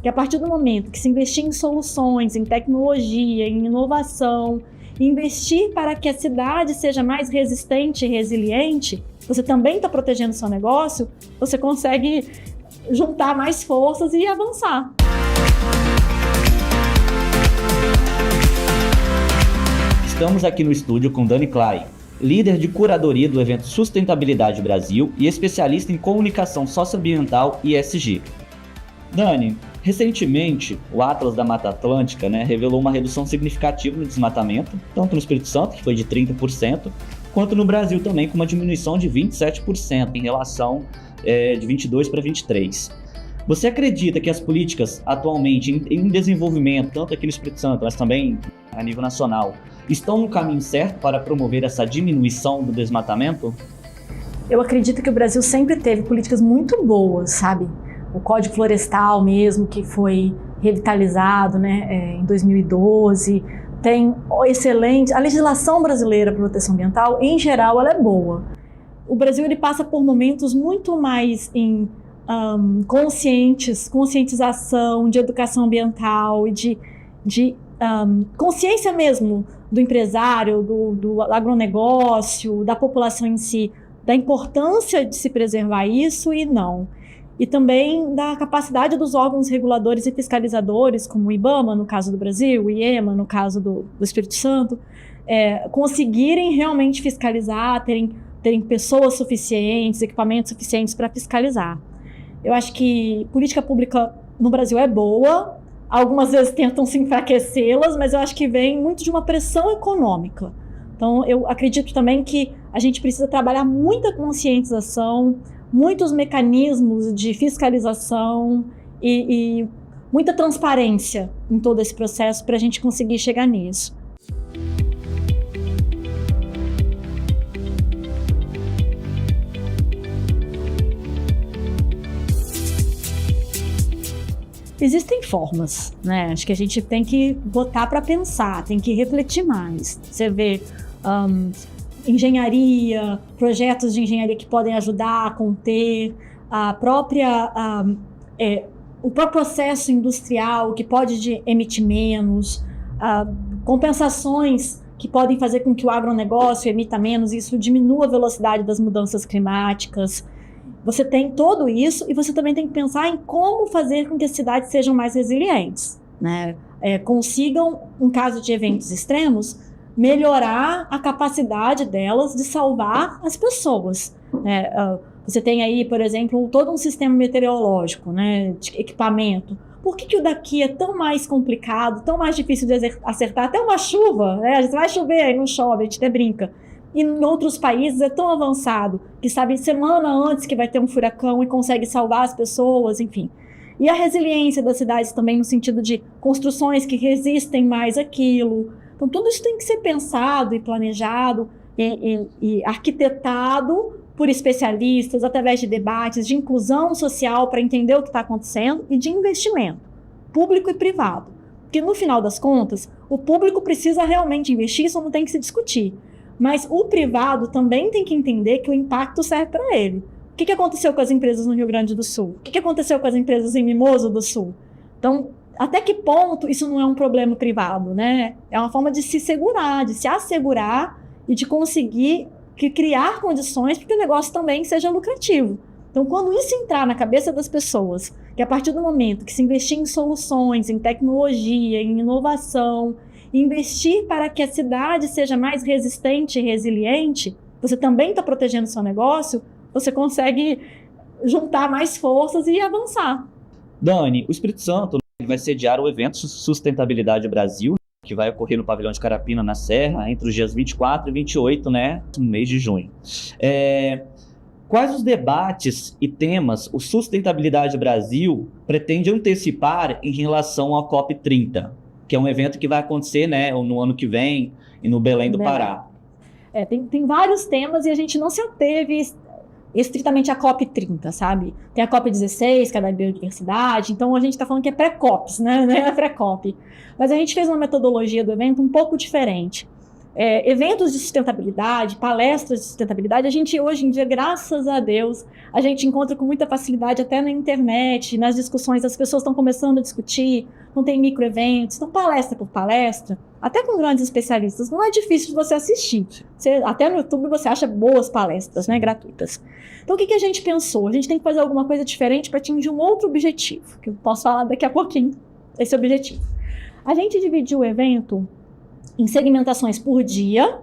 que a partir do momento que se investir em soluções, em tecnologia, em inovação, investir para que a cidade seja mais resistente e resiliente, você também está protegendo o seu negócio, você consegue juntar mais forças e avançar. Estamos aqui no estúdio com Dani Clay, líder de curadoria do evento Sustentabilidade Brasil e especialista em comunicação socioambiental e ESG. Dani, recentemente o Atlas da Mata Atlântica, revelou uma redução significativa no desmatamento, tanto no Espírito Santo, que foi de 30%, quanto no Brasil também, com uma diminuição de 27% em relação de 22 para 23. Você acredita que as políticas atualmente em desenvolvimento, tanto aqui no Espírito Santo, mas também a nível nacional, estão no caminho certo para promover essa diminuição do desmatamento? Eu acredito que o Brasil sempre teve políticas muito boas, sabe? O Código Florestal mesmo, que foi revitalizado em 2012, tem excelente... A legislação brasileira para proteção ambiental, em geral, ela é boa. O Brasil ele passa por momentos muito mais em conscientização, de educação ambiental e de consciência mesmo do empresário, do agronegócio, da população em si, da importância de se preservar isso e também da capacidade dos órgãos reguladores e fiscalizadores, como o IBAMA, no caso do Brasil, o IEMA, no caso do Espírito Santo, conseguirem realmente fiscalizar, terem pessoas suficientes, equipamentos suficientes para fiscalizar. Eu acho que política pública no Brasil é boa, algumas vezes tentam se enfraquecê-las, mas eu acho que vem muito de uma pressão econômica. Então, eu acredito também que a gente precisa trabalhar muita conscientização, muitos mecanismos de fiscalização e muita transparência em todo esse processo para a gente conseguir chegar nisso. Existem formas, Acho que a gente tem que botar para pensar, tem que refletir mais. Você vê engenharia, projetos de engenharia que podem ajudar a conter o próprio processo industrial que pode emitir menos, compensações que podem fazer com que o agronegócio emita menos e isso diminua a velocidade das mudanças climáticas. Você tem tudo isso e você também tem que pensar em como fazer com que as cidades sejam mais resilientes, consigam, em caso de eventos extremos, melhorar a capacidade delas de salvar as pessoas. Você tem aí, por exemplo, todo um sistema meteorológico, de equipamento. Por que o daqui é tão mais complicado, tão mais difícil de acertar? Até uma chuva, vai chover, aí não chove, a gente até brinca. E em outros países é tão avançado que sabe semana antes que vai ter um furacão e consegue salvar as pessoas, enfim. E a resiliência das cidades também no sentido de construções que resistem mais àquilo. Então tudo isso tem que ser pensado e planejado e arquitetado por especialistas através de debates de inclusão social para entender o que está acontecendo e de investimento público e privado. Porque no final das contas, o público precisa realmente investir, isso não tem que se discutir. Mas o privado também tem que entender que o impacto serve para ele. O que aconteceu com as empresas no Rio Grande do Sul? O que aconteceu com as empresas em Mimoso do Sul? Então, até que ponto isso não é um problema privado, É uma forma de se segurar, de se assegurar e de conseguir criar condições para que o negócio também seja lucrativo. Então, quando isso entrar na cabeça das pessoas, que a partir do momento que se investir em soluções, em tecnologia, em inovação, investir para que a cidade seja mais resistente e resiliente, você também está protegendo o seu negócio, você consegue juntar mais forças e avançar. Dani, o Espírito Santo vai sediar o evento Sustentabilidade Brasil, que vai ocorrer no Pavilhão de Carapina, na Serra, entre os dias 24 e 28, no mês de junho. Quais os debates e temas o Sustentabilidade Brasil pretende antecipar em relação ao COP30? Que é um evento que vai acontecer no ano que vem e no Belém do Pará. Tem vários temas e a gente não se ateve estritamente à COP30, sabe? Tem a COP16, que é da biodiversidade, então a gente está falando que é pré-COPs, É pré-COP. Mas a gente fez uma metodologia do evento um pouco diferente. eventos de sustentabilidade, palestras de sustentabilidade, a gente hoje em dia, graças a Deus, a gente encontra com muita facilidade até na internet, nas discussões, as pessoas estão começando a discutir, não tem microeventos, então palestra por palestra, até com grandes especialistas, não é difícil de você assistir. Até no YouTube você acha boas palestras, né, gratuitas. Então o que a gente pensou? A gente tem que fazer alguma coisa diferente para atingir um outro objetivo, que eu posso falar daqui a pouquinho, esse objetivo. A gente dividiu o evento em segmentações por dia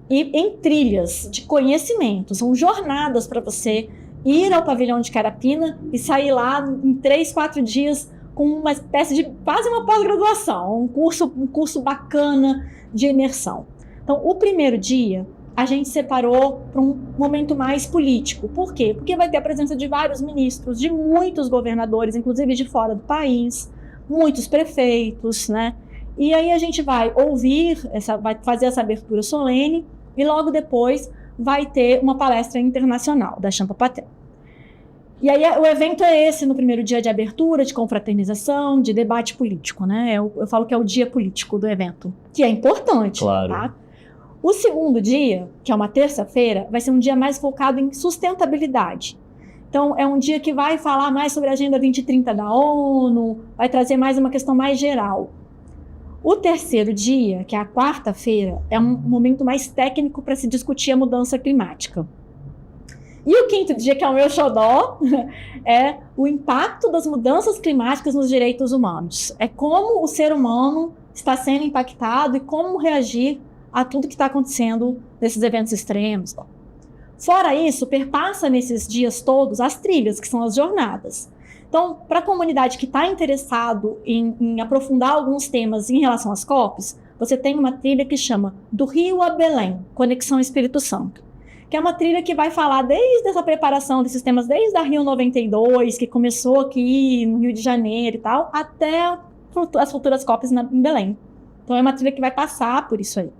e em trilhas de conhecimento. São jornadas para você ir ao pavilhão de Carapina e sair lá em 3, 4 dias com uma espécie de quase uma pós-graduação, um curso bacana de imersão. Então, o primeiro dia, a gente separou para um momento mais político. Por quê? Porque vai ter a presença de vários ministros, de muitos governadores, inclusive de fora do país, muitos prefeitos, né? E aí a gente vai vai fazer essa abertura solene e logo depois vai ter uma palestra internacional da Champa Patel. E aí o evento é esse no primeiro dia de abertura, de confraternização, de debate político, né? Eu falo que é o dia político do evento, que é importante, claro. Tá? O segundo dia, que é uma terça-feira, vai ser um dia mais focado em sustentabilidade. Então, é um dia que vai falar mais sobre a Agenda 2030 da ONU, vai trazer mais uma questão mais geral. O terceiro dia, que é a quarta-feira, é um momento mais técnico para se discutir a mudança climática. E o quinto dia, que é o meu xodó, é o impacto das mudanças climáticas nos direitos humanos. É como o ser humano está sendo impactado e como reagir a tudo que está acontecendo nesses eventos extremos. Fora isso, perpassa nesses dias todos as trilhas, que são as jornadas. Então, para a comunidade que está interessado em aprofundar alguns temas em relação às COPs, você tem uma trilha que chama Do Rio a Belém, Conexão Espírito Santo, que é uma trilha que vai falar desde essa preparação desses temas, desde a Rio 92, que começou aqui no Rio de Janeiro e tal, até as futuras COPs em Belém. Então, é uma trilha que vai passar por isso aí.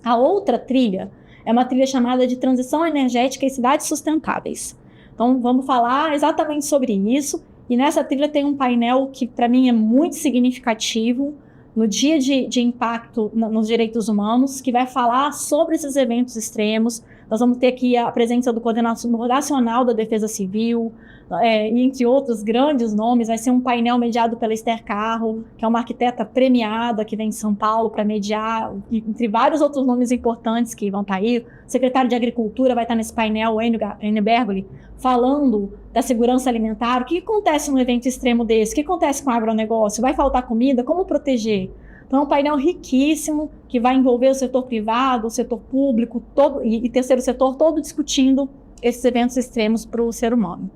A outra trilha é uma trilha chamada de Transição Energética e Cidades Sustentáveis. Então, vamos falar exatamente sobre isso. E nessa trilha tem um painel que, para mim, é muito significativo no dia de impacto nos direitos humanos, que vai falar sobre esses eventos extremos. Nós vamos ter aqui a presença do Coordenador Nacional da Defesa Civil, e entre outros grandes nomes. Vai ser um painel mediado pela Esther Carro, que é uma arquiteta premiada que vem de São Paulo para mediar, entre vários outros nomes importantes que vão estar aí. O secretário de Agricultura vai estar nesse painel, o Enio Bergoli, falando da segurança alimentar. O que acontece num evento extremo desse? O que acontece com o agronegócio? Vai faltar comida? Como proteger? Então, é um painel riquíssimo que vai envolver o setor privado, o setor público todo, e terceiro setor todo discutindo esses eventos extremos para o ser humano.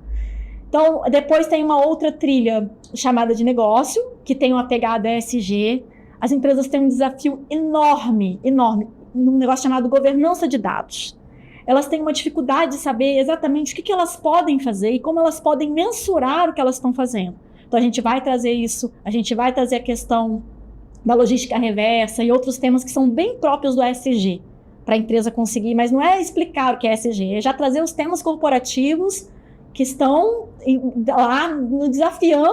Então, depois tem uma outra trilha chamada de negócio, que tem uma pegada ESG. As empresas têm um desafio enorme, num negócio chamado governança de dados. Elas têm uma dificuldade de saber exatamente o que elas podem fazer e como elas podem mensurar o que elas estão fazendo. Então, a gente vai trazer isso, a gente vai trazer a questão da logística reversa e outros temas que são bem próprios do ESG, para a empresa conseguir, mas não é explicar o que é ESG, é já trazer os temas corporativos que estão lá desafiando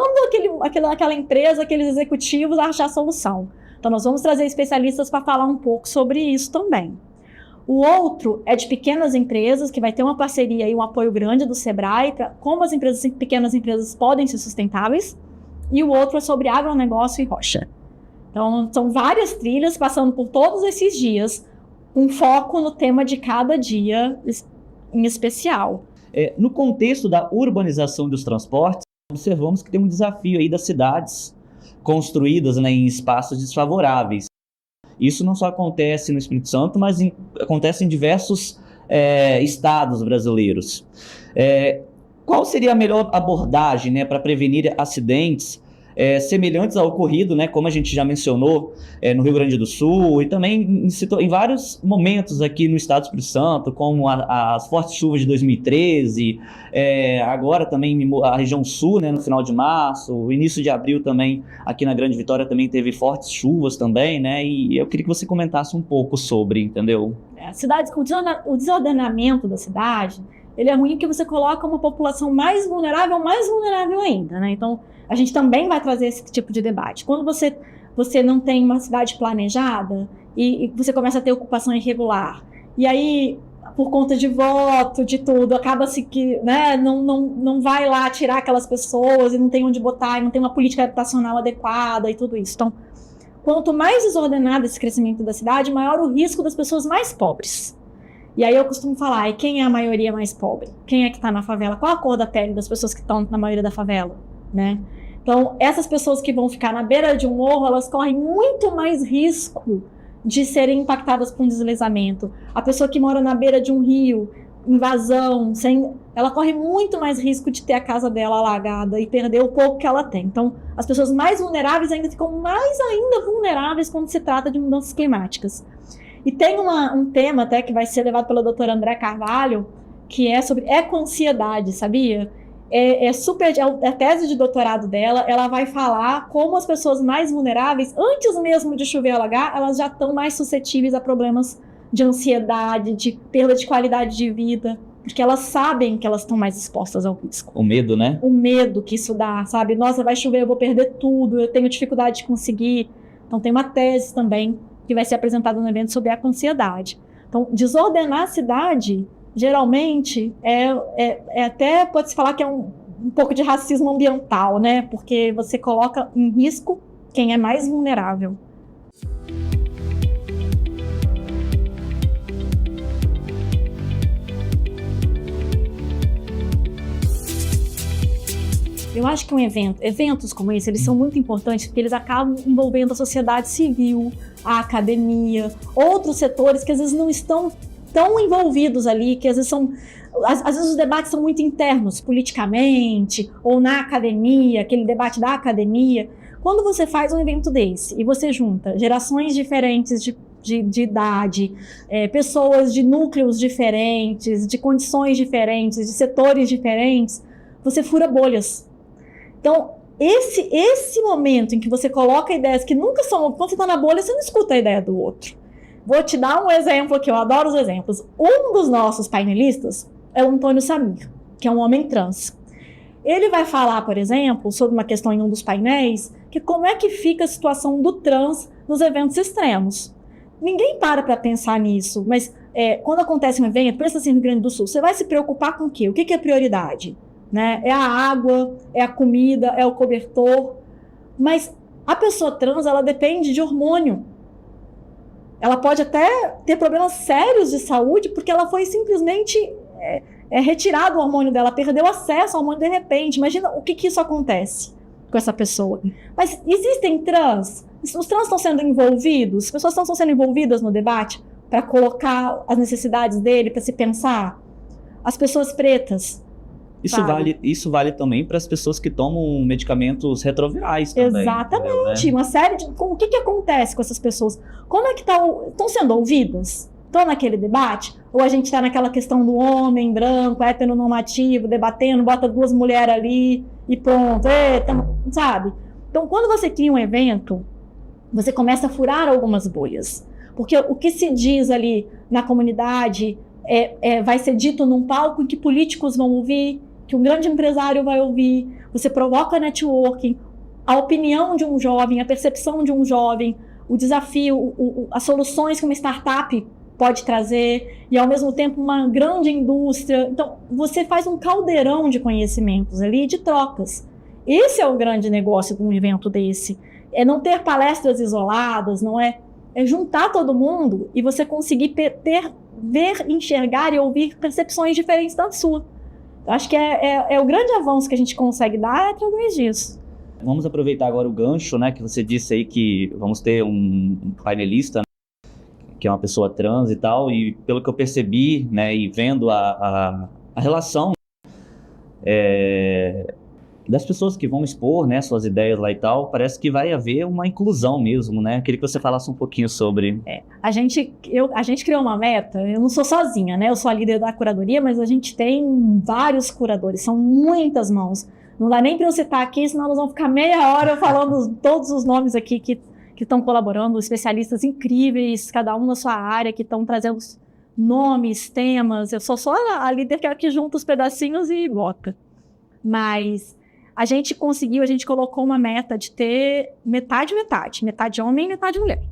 aquela empresa, aqueles executivos a achar solução. Então, nós vamos trazer especialistas para falar um pouco sobre isso também. O outro é de pequenas empresas, que vai ter uma parceria e um apoio grande do Sebrae para como as pequenas empresas podem ser sustentáveis. E o outro é sobre agronegócio e rocha. Então, são várias trilhas passando por todos esses dias, com foco no tema de cada dia em especial. No contexto da urbanização dos transportes, observamos que tem um desafio aí das cidades construídas, né, em espaços desfavoráveis. Isso não só acontece no Espírito Santo, mas acontece em diversos estados brasileiros. Qual seria a melhor abordagem, né, para prevenir acidentes semelhantes ao ocorrido, né, como a gente já mencionou, no Rio Grande do Sul e também em vários momentos aqui no estado do Espírito Santo, como as fortes chuvas de 2013, agora também a região sul, né, no final de março, o início de abril também, aqui na Grande Vitória também teve fortes chuvas também, né, e eu queria que você comentasse um pouco sobre, entendeu? O desordenamento da cidade, ele é ruim porque você coloca uma população mais vulnerável ainda, né, então a gente também vai trazer esse tipo de debate. Quando você você não tem uma cidade planejada e você começa a ter ocupação irregular. E aí, por conta de voto, de tudo, acaba-se que, né, não vai lá tirar aquelas pessoas e não tem onde botar, e não tem uma política habitacional adequada e tudo isso. Então, quanto mais desordenado esse crescimento da cidade, maior o risco das pessoas mais pobres. E aí eu costumo falar, e quem é a maioria mais pobre? Quem é que está na favela? Qual a cor da pele das pessoas que estão na maioria da favela, né? Então, essas pessoas que vão ficar na beira de um morro, elas correm muito mais risco de serem impactadas por um deslizamento. A pessoa que mora na beira de um rio, invasão, ela corre muito mais risco de ter a casa dela alagada e perder o pouco que ela tem. Então, as pessoas mais vulneráveis ainda ficam mais ainda vulneráveis quando se trata de mudanças climáticas. E tem um tema até que vai ser levado pela doutora André Carvalho, que é sobre eco-ansiedade, sabia? É a tese de doutorado dela, ela vai falar como as pessoas mais vulneráveis, antes mesmo de chover ou alagar, elas já estão mais suscetíveis a problemas de ansiedade, de perda de qualidade de vida, porque elas sabem que elas estão mais expostas ao risco. O medo, né? O medo que isso dá, sabe? Nossa, vai chover, eu vou perder tudo, eu tenho dificuldade de conseguir. Então tem uma tese também que vai ser apresentada no evento sobre a ansiedade. Então, desordenar a cidade, geralmente, até pode-se falar que é um pouco de racismo ambiental, né? Porque você coloca em risco quem é mais vulnerável. Eu acho que eventos como esse, eles são muito importantes porque eles acabam envolvendo a sociedade civil, a academia, outros setores que às vezes não estão tão envolvidos ali, que às vezes os debates são muito internos, politicamente, ou na academia, aquele debate da academia. Quando você faz um evento desse e você junta gerações diferentes de idade, pessoas de núcleos diferentes, de condições diferentes, de setores diferentes, você fura bolhas. Então, esse momento em que você coloca ideias que nunca são... Quando você está na bolha, você não escuta a ideia do outro. Vou te dar um exemplo aqui, eu adoro os exemplos. Um dos nossos painelistas é o Antônio Samir, que é um homem trans. Ele vai falar, por exemplo, sobre uma questão em um dos painéis, que como é que fica a situação do trans nos eventos extremos. Ninguém para pensar nisso, mas quando acontece um evento, pensa assim no Rio Grande do Sul, você vai se preocupar com o quê? O que é prioridade? Né? É a água, é a comida, é o cobertor. Mas a pessoa trans, ela depende de hormônio. Ela pode até ter problemas sérios de saúde porque ela foi simplesmente retirado o hormônio dela, perdeu acesso ao hormônio de repente. Imagina o que isso acontece com essa pessoa. Mas existem trans? Os trans estão sendo envolvidos? As pessoas estão sendo envolvidas no debate para colocar as necessidades dele, para se pensar? As pessoas pretas? Isso vale também para as pessoas que tomam medicamentos retrovirais também. Exatamente. Né? Uma série de... O que acontece com essas pessoas? Como é que estão sendo ouvidas? Estão naquele debate? Ou a gente está naquela questão do homem branco, heteronormativo, debatendo, bota duas mulheres ali e pronto, sabe? Então, quando você cria um evento, você começa a furar algumas bolhas. Porque o que se diz ali na comunidade vai ser dito num palco em que políticos vão ouvir, que um grande empresário vai ouvir, você provoca networking, a opinião de um jovem, a percepção de um jovem, o desafio, as soluções que uma startup pode trazer, e ao mesmo tempo uma grande indústria. Então, você faz um caldeirão de conhecimentos ali, de trocas. Esse é o grande negócio de um evento desse. É não ter palestras isoladas, não é juntar todo mundo e você conseguir ver, enxergar e ouvir percepções diferentes da sua. Eu acho que é o grande avanço que a gente consegue dar através disso. Vamos aproveitar agora o gancho, né, que você disse aí que vamos ter um painelista, né, que é uma pessoa trans e tal, e pelo que eu percebi, né, e vendo a relação das pessoas que vão expor, né, suas ideias lá e tal, parece que vai haver uma inclusão mesmo, né? Queria que você falasse um pouquinho sobre... A gente criou uma meta, eu não sou sozinha, né? Eu sou a líder da curadoria, mas a gente tem vários curadores, são muitas mãos. Não dá nem para eu citar aqui, senão nós vamos ficar meia hora falando todos os nomes aqui que estão colaborando, especialistas incríveis, cada um na sua área, que estão trazendo nomes, temas. Eu sou só a líder que junta os pedacinhos e bota. Mas... a gente colocou uma meta de ter metade homem e metade mulher.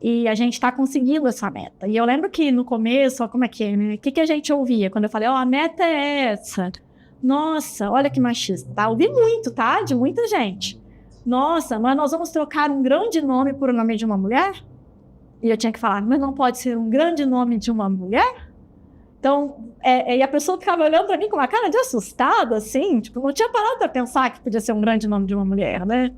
E a gente está conseguindo essa meta. E eu lembro que no começo, ó, como é que é, né? O que a gente ouvia quando eu falei, a meta é essa? Nossa, olha que machista, tá? Ouvi muito, tá? De muita gente. Nossa, mas nós vamos trocar um grande nome por o nome de uma mulher? E eu tinha que falar, mas não pode ser um grande nome de uma mulher? Então, e a pessoa ficava olhando para mim com uma cara de assustada, assim, tipo, não tinha parado para pensar que podia ser um grande nome de uma mulher, né?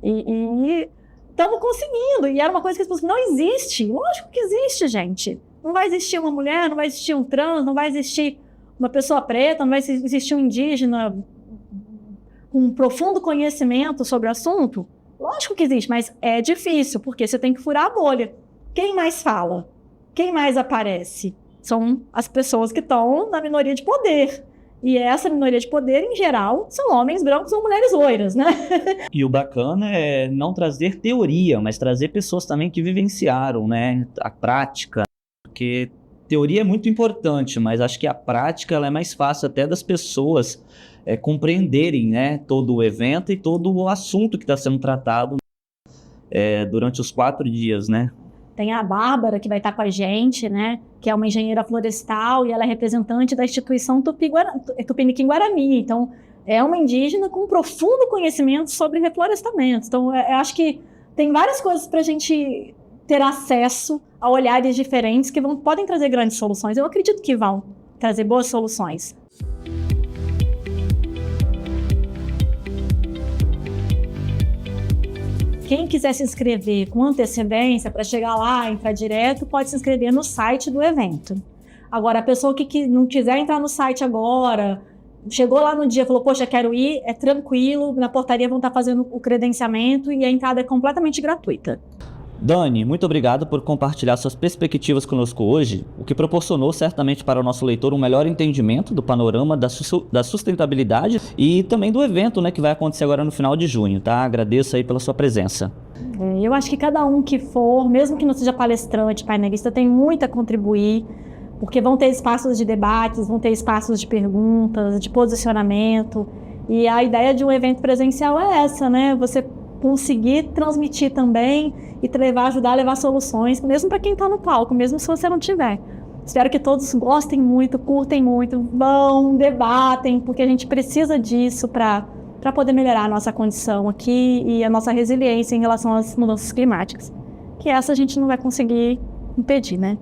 E estamos conseguindo, e era uma coisa que as pessoas não existe. Lógico que existe, gente. Não vai existir uma mulher, não vai existir um trans, não vai existir uma pessoa preta, não vai existir um indígena com um profundo conhecimento sobre o assunto. Lógico que existe, mas é difícil, porque você tem que furar a bolha. Quem mais fala? Quem mais aparece? São as pessoas que estão na minoria de poder. E essa minoria de poder, em geral, são homens brancos ou mulheres loiras, né? E o bacana é não trazer teoria, mas trazer pessoas também que vivenciaram, né, a prática. Porque teoria é muito importante, mas acho que a prática ela é mais fácil até das pessoas compreenderem, né, todo o evento e todo o assunto que está sendo tratado durante os 4 dias, né? Tem a Bárbara, que vai estar com a gente, né? Que é uma engenheira florestal e ela é representante da instituição Tupiniquim-Guarani. Então, é uma indígena com profundo conhecimento sobre reflorestamento. Então, eu acho que tem várias coisas para a gente ter acesso a olhares diferentes que podem trazer grandes soluções. Eu acredito que vão trazer boas soluções. Quem quiser se inscrever com antecedência para chegar lá, entrar direto, pode se inscrever no site do evento. Agora, a pessoa que não quiser entrar no site agora, chegou lá no dia e falou, poxa, quero ir, é tranquilo, na portaria vão estar fazendo o credenciamento e a entrada é completamente gratuita. Dani, muito obrigado por compartilhar suas perspectivas conosco hoje, o que proporcionou certamente para o nosso leitor um melhor entendimento do panorama da sustentabilidade e também do evento, né, que vai acontecer agora no final de junho, tá? Agradeço aí pela sua presença. Eu acho que cada um que for, mesmo que não seja palestrante, painelista, tem muito a contribuir, porque vão ter espaços de debates, vão ter espaços de perguntas, de posicionamento, e a ideia de um evento presencial é essa, né? Você conseguir transmitir também e ajudar a levar soluções, mesmo para quem está no palco, mesmo se você não tiver. Espero que todos gostem muito, curtem muito, vão, debatem, porque a gente precisa disso para poder melhorar a nossa condição aqui e a nossa resiliência em relação às mudanças climáticas. Que essa a gente não vai conseguir impedir, né?